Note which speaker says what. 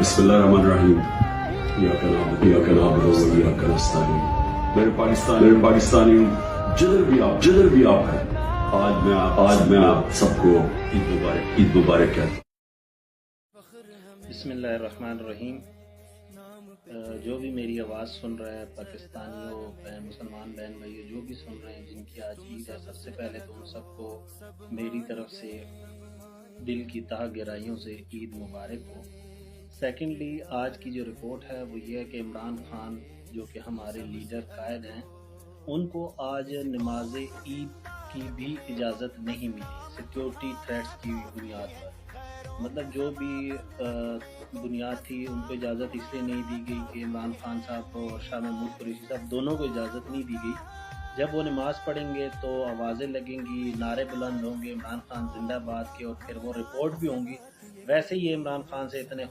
Speaker 1: بسم اللہ الرحمن الرحیم ایاک نعبد و ایاک نستعین۔ میرے پاکستانیوں، جدھر بھی آپ ہیں، آج میں آپ سب کو عید مبارک کہتا ہوں۔
Speaker 2: بسم اللہ الرحمن الرحیم۔ جو بھی میری آواز سن رہا ہے، پاکستانیوں، مسلمان بہن بھائیوں، جو بھی سن رہے ہیں جن کی آج عید ہے، سب سے پہلے تو ان سب کو میری طرف سے دل کی تہ گہرائیوں سے عید مبارک ہو۔ سیکنڈلی، آج کی جو رپورٹ ہے وہ یہ ہے کہ عمران خان جو کہ ہمارے لیڈر قائد ہیں، ان کو آج نماز عید کی بھی اجازت نہیں ملی، سیکیورٹی تھریٹس کی بنیاد پر۔ مطلب جو بھی بنیاد تھی ان کو اجازت اس لیے نہیں دی گئی کہ عمران خان صاحب اور شاہ محمود قریشی صاحب دونوں کو اجازت نہیں دی گئی۔ جب وہ نماز پڑھیں گے تو آوازیں لگیں گی، نعرے بلند ہوں گے عمران خان زندہ باد کے، اور پھر وہ رپورٹ بھی ہوں گی۔ ویسے ہی عمران خان سے اتنے